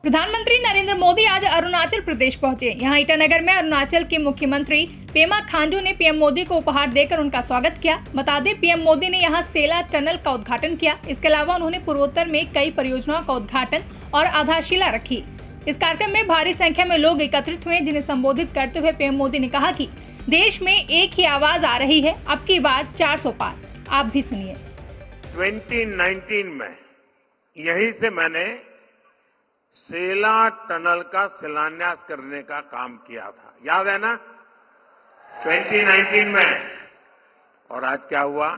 प्रधानमंत्री नरेंद्र मोदी आज अरुणाचल प्रदेश पहुंचे। यहां ईटानगर में अरुणाचल के मुख्यमंत्री पेमा खांडू ने पीएम मोदी को उपहार देकर उनका स्वागत किया। बता दें, पीएम मोदी ने यहां सेला टनल का उद्घाटन किया। इसके अलावा उन्होंने पूर्वोत्तर में कई परियोजनाओं का उद्घाटन और आधारशिला रखी। इस कार्यक्रम में भारी संख्या में लोग एकत्रित हुए, जिन्हें संबोधित करते हुए पीएम मोदी ने कहा कि देश में एक ही आवाज आ रही है, अब की बार 400 पार। आप भी सुनिए। 2019 में यहीं से मैंने सेला टनल का शिलान्यास करने का काम किया था, याद है ना? 2019 में। और आज क्या हुआ?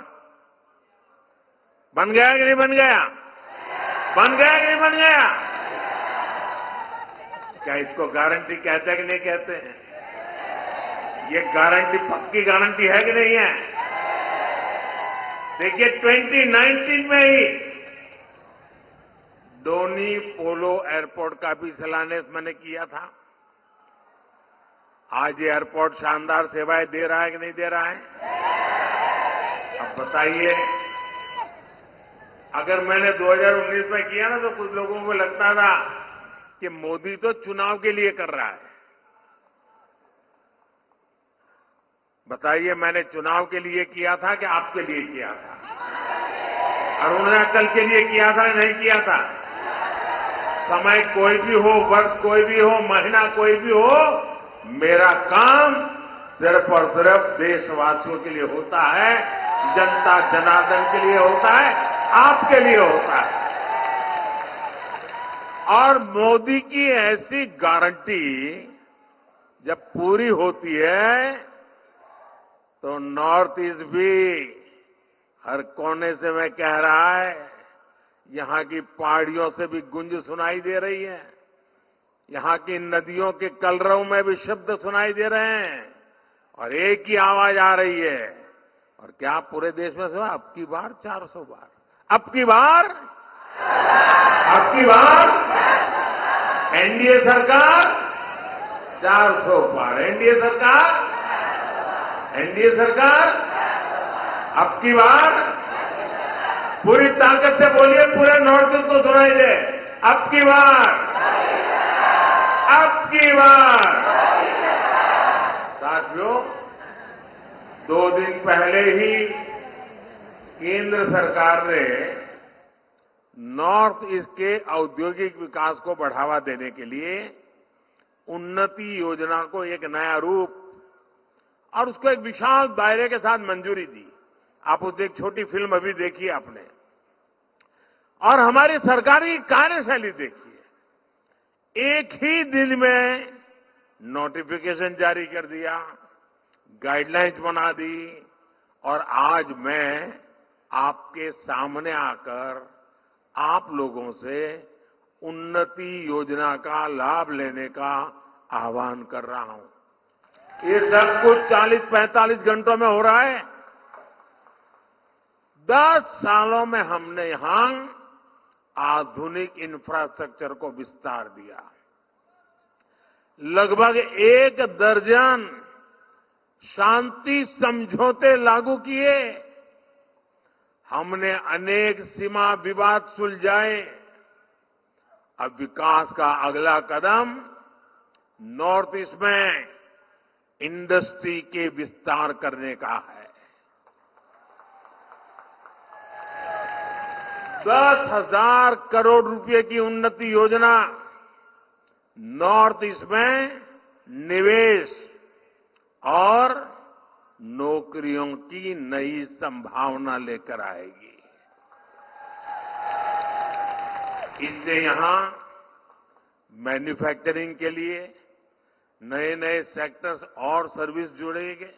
बन गया कि नहीं बन गया? बन गया कि नहीं बन गया? क्या इसको गारंटी कहते हैं कि नहीं कहते हैं? ये गारंटी पक्की गारंटी है कि नहीं है? देखिए, 2019 में ही डोनी पोलो एयरपोर्ट का भी शिलान्यास मैंने किया था। आज ये एयरपोर्ट शानदार सेवाएं दे रहा है कि नहीं दे रहा है? अब बताइए, अगर मैंने 2019 में किया ना तो कुछ लोगों को लगता था कि मोदी तो चुनाव के लिए कर रहा है। बताइए, मैंने चुनाव के लिए किया था कि आपके लिए किया था? अरुणाचल के लिए किया था नहीं किया था? समय कोई भी हो, वर्ष कोई भी हो, महीना कोई भी हो, मेरा काम सिर्फ और सिर्फ देशवासियों के लिए होता है, जनता जनार्दन के लिए होता है, आपके लिए होता है। और मोदी की ऐसी गारंटी जब पूरी होती है तो नॉर्थ ईस्ट भी हर कोने से मैं कह रहा है, यहां की पहाड़ियों से भी गूंज सुनाई दे रही है, यहां की नदियों के कलरव में भी शब्द सुनाई दे रहे हैं और एक ही आवाज आ रही है। और क्या पूरे देश में सुना? अब की बार 400 बार, अब की बार एनडीए सरकार 400 पार, एनडीए सरकार अब की बार पूरी ताकत से बोलिए, पूरे नॉर्थ ईस्ट को सुनाई दे, अब की बार। साथियों, 2 दिन पहले ही केंद्र सरकार ने नॉर्थ ईस्ट के औद्योगिक विकास को बढ़ावा देने के लिए उन्नति योजना को एक नया रूप और उसको एक विशाल दायरे के साथ मंजूरी दी। आप उसकी एक छोटी फिल्म अभी देखी आपने, और हमारी सरकारी कार्यशैली देखिए। एक ही दिन में नोटिफिकेशन जारी कर दिया, गाइडलाइंस बना दी, और आज मैं आपके सामने आकर आप लोगों से उन्नति योजना का लाभ लेने का आह्वान कर रहा हूं। ये सब कुछ 40-45 घंटों में हो रहा है। 10 सालों में हमने यहां आधुनिक इंफ्रास्ट्रक्चर को विस्तार दिया, लगभग 1 दर्जन शांति समझौते लागू किए, हमने अनेक सीमा विवाद सुलझाए। अब विकास का अगला कदम नॉर्थ ईस्ट में इंडस्ट्री के विस्तार करने का है। 10,000 करोड़ रुपए की उन्नति योजना नॉर्थ ईस्ट में निवेश और नौकरियों की नई संभावना लेकर आएगी। इससे यहां मैन्युफैक्चरिंग के लिए नए नए सेक्टर्स और सर्विस जुड़ेंगे,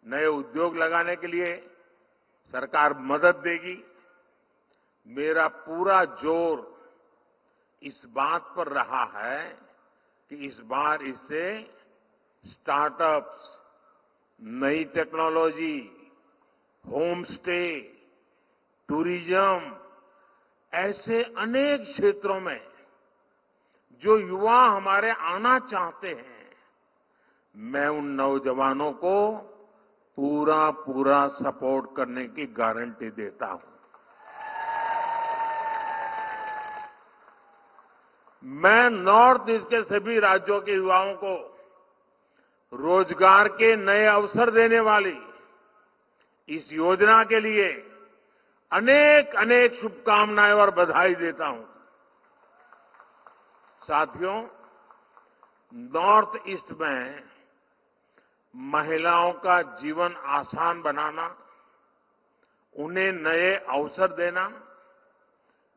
नए उद्योग लगाने के लिए सरकार मदद देगी। मेरा पूरा जोर इस बात पर रहा है कि इस बार इससे स्टार्टअप्स, नई टेक्नोलॉजी, होम स्टे, टूरिज्म, ऐसे अनेक क्षेत्रों में जो युवा हमारे आना चाहते हैं, मैं उन नौजवानों को पूरा सपोर्ट करने की गारंटी देता हूं। मैं नॉर्थ ईस्ट के सभी राज्यों के युवाओं को रोजगार के नए अवसर देने वाली इस योजना के लिए अनेक अनेक शुभकामनाएं और बधाई देता हूं। साथियों, नॉर्थ ईस्ट में महिलाओं का जीवन आसान बनाना, उन्हें नए अवसर देना,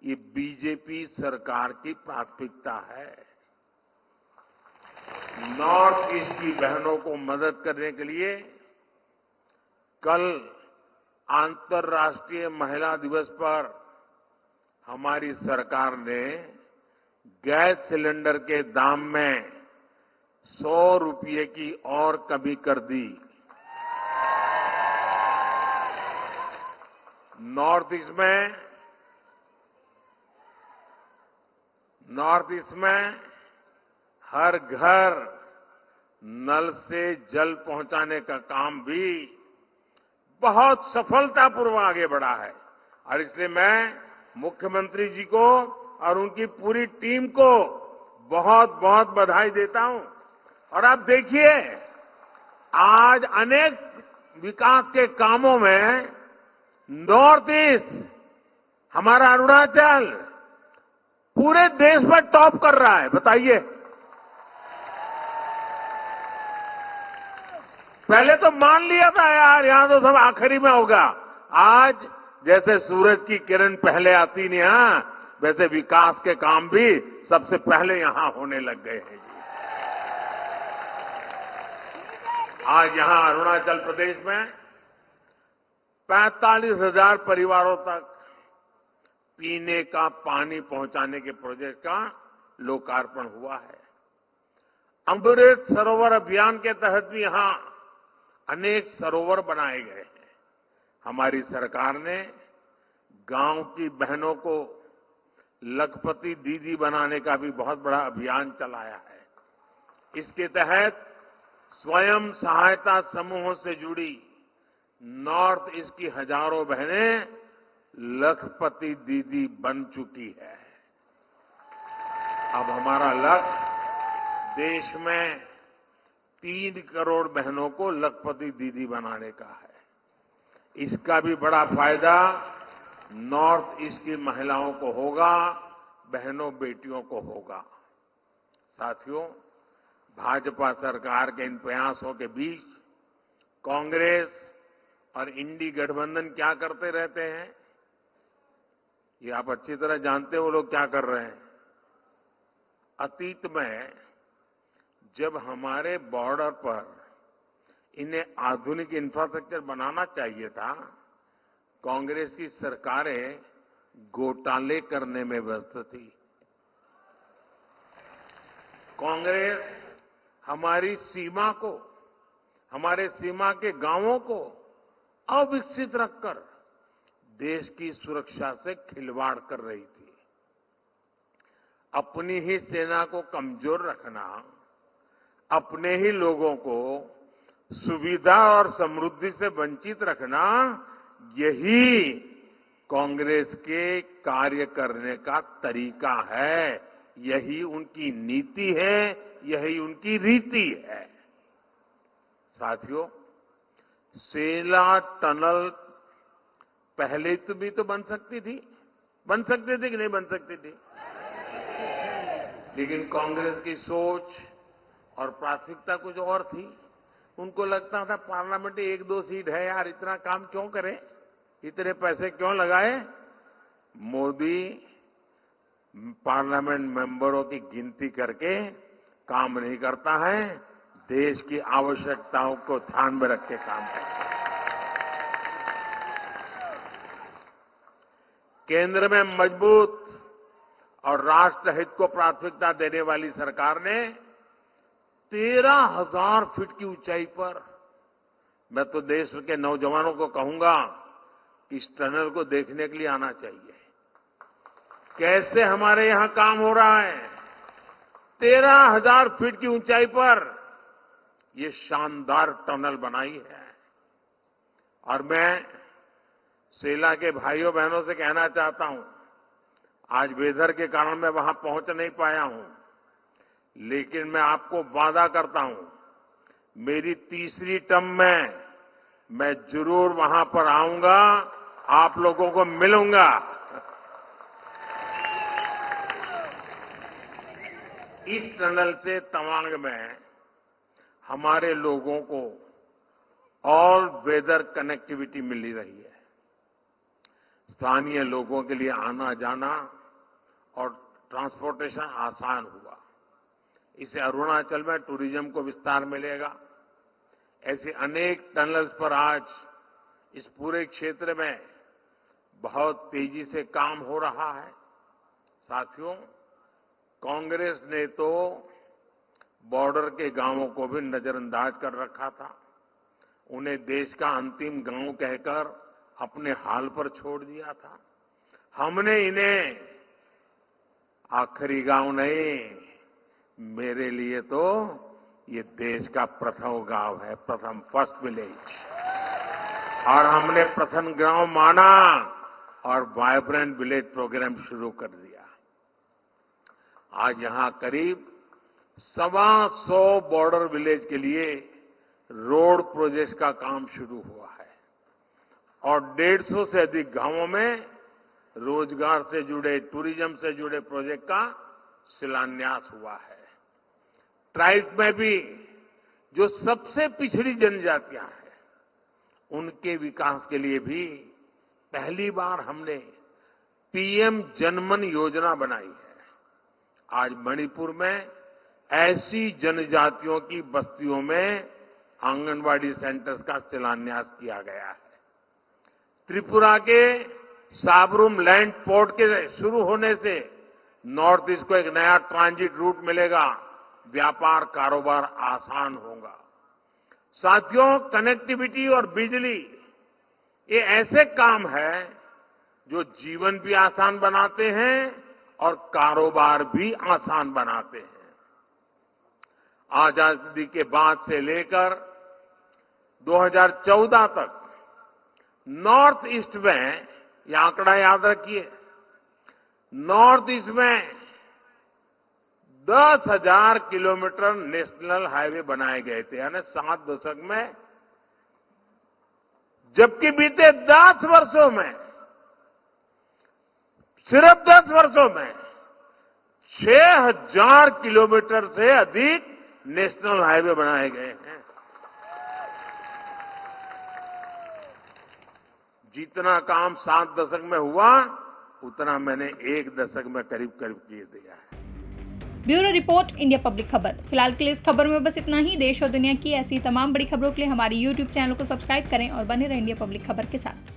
ये बीजेपी सरकार की प्राथमिकता है। नॉर्थ ईस्ट की बहनों को मदद करने के लिए कल अंतर्राष्ट्रीय महिला दिवस पर हमारी सरकार ने गैस सिलेंडर के दाम में 100 रुपये की और कमी कर दी। नॉर्थ ईस्ट में हर घर नल से जल पहुंचाने का काम भी बहुत सफलतापूर्वक आगे बढ़ा है और इसलिए मैं मुख्यमंत्री जी को और उनकी पूरी टीम को बहुत बहुत बधाई देता हूं। और आप देखिए, आज अनेक विकास के कामों में नॉर्थ ईस्ट, हमारा अरुणाचल पूरे देश में टॉप कर रहा है। बताइए, पहले तो मान लिया था यार यहां तो सब आखिरी में होगा। आज जैसे सूरज की किरण पहले आती नहीं, वैसे विकास के काम भी सबसे पहले यहां होने लग गए हैं। आज यहां अरुणाचल प्रदेश में 45,000 परिवारों तक पीने का पानी पहुंचाने के प्रोजेक्ट का लोकार्पण हुआ है। अमृत सरोवर अभियान के तहत भी यहां अनेक सरोवर बनाए गए हैं। हमारी सरकार ने गांव की बहनों को लखपति दीदी बनाने का भी बहुत बड़ा अभियान चलाया है। इसके तहत स्वयं सहायता समूहों से जुड़ी नॉर्थ ईस्ट की हजारों बहनें लखपति दीदी बन चुकी है। अब हमारा लक्ष्य देश में 3 करोड़ बहनों को लखपति दीदी बनाने का है। इसका भी बड़ा फायदा नॉर्थ ईस्ट की महिलाओं को होगा, बहनों बेटियों को होगा। साथियों, भाजपा सरकार के इन प्रयासों के बीच कांग्रेस और इंडी गठबंधन क्या करते रहते हैं, ये आप अच्छी तरह जानते हो वो लोग क्या कर रहे हैं। अतीत में जब हमारे बॉर्डर पर इन्हें आधुनिक इंफ्रास्ट्रक्चर बनाना चाहिए था, कांग्रेस की सरकारें घोटाले करने में व्यस्त थी। कांग्रेस हमारी सीमा को, हमारे सीमा के गांवों को अविकसित रखकर देश की सुरक्षा से खिलवाड़ कर रही थी। अपनी ही सेना को कमजोर रखना, अपने ही लोगों को सुविधा और समृद्धि से वंचित रखना, यही कांग्रेस के कार्य करने का तरीका है, यही उनकी नीति है, यही उनकी रीति है। साथियों, सेला टनल पहले भी तो बन सकती थी कि नहीं बन सकती थी, लेकिन कांग्रेस की सोच और प्राथमिकता कुछ और थी। उनको लगता था पार्लियामेंट 1-2 सीट है यार, इतना काम क्यों करें, इतने पैसे क्यों लगाए। मोदी पार्लियामेंट मेंबरों की गिनती करके काम नहीं करता है, देश की आवश्यकताओं को ध्यान में रख के काम करता है। केंद्र में मजबूत और राष्ट्रहित को प्राथमिकता देने वाली सरकार ने 13,000 फीट की ऊंचाई पर, मैं तो देश के नौजवानों को कहूंगा कि इस टनल को देखने के लिए आना चाहिए। कैसे हमारे यहां काम हो रहा है। 13,000 फीट की ऊंचाई पर ये शानदार टनल बनाई है। और मैं सेला के भाइयों बहनों से कहना चाहता हूं, आज वेदर के कारण मैं वहां पहुंच नहीं पाया हूं, लेकिन मैं आपको वादा करता हूं, मेरी तीसरी टर्म में मैं जरूर वहां पर आऊंगा, आप लोगों को मिलूंगा। इस टनल से तवांग में हमारे लोगों को ऑल वेदर कनेक्टिविटी मिल रही है। स्थानीय लोगों के लिए आना जाना और ट्रांसपोर्टेशन आसान हुआ। इससे अरुणाचल में टूरिज्म को विस्तार मिलेगा। ऐसे अनेक टनल्स पर आज इस पूरे क्षेत्र में बहुत तेजी से काम हो रहा है। साथियों, कांग्रेस ने तो बॉर्डर के गांवों को भी नजरअंदाज कर रखा था। उन्हें देश का अंतिम गांव कहकर अपने हाल पर छोड़ दिया था। हमने इन्हें आखिरी गांव नहीं, मेरे लिए तो ये देश का प्रथम गांव है, प्रथम फर्स्ट विलेज, और हमने प्रथम गांव माना और वाइब्रेंट विलेज प्रोग्राम शुरू कर दिया। आज यहां करीब 125 बॉर्डर विलेज के लिए रोड प्रोजेक्ट्स का काम शुरू हुआ है और 150 से अधिक गांवों में रोजगार से जुड़े, टूरिज्म से जुड़े प्रोजेक्ट का शिलान्यास हुआ है। ट्राइब्स में भी जो सबसे पिछड़ी जनजातियां हैं, उनके विकास के लिए भी पहली बार हमने पीएम जनमन योजना बनाई है। आज मणिपुर में ऐसी जनजातियों की बस्तियों में आंगनवाड़ी सेंटर्स का शिलान्यास किया गया है। त्रिपुरा के साबरूम लैंड पोर्ट के शुरू होने से नॉर्थ ईस्ट को एक नया ट्रांजिट रूट मिलेगा, व्यापार कारोबार आसान होगा। साथियों, कनेक्टिविटी और बिजली ये ऐसे काम है जो जीवन भी आसान बनाते हैं और कारोबार भी आसान बनाते हैं। आजादी के बाद से लेकर 2014 तक नॉर्थ ईस्ट में, यह आंकड़ा याद रखिए, नॉर्थ ईस्ट में 10,000 किलोमीटर नेशनल हाईवे बनाए गए थे, यानी 7 दशक में। जबकि बीते 10 वर्षों में, सिर्फ 10 वर्षों में 6,000 किलोमीटर से अधिक नेशनल हाईवे बनाए गए हैं। जितना काम 7 दशक में हुआ, उतना मैंने 1 दशक में करीब करीब किए दिया है। ब्यूरो रिपोर्ट, इंडिया पब्लिक खबर। फिलहाल के लिए इस खबर में बस इतना ही। देश और दुनिया की ऐसी तमाम बड़ी खबरों के लिए हमारी YouTube चैनल को सब्सक्राइब करें और बने रहें इंडिया पब्लिक खबर के साथ।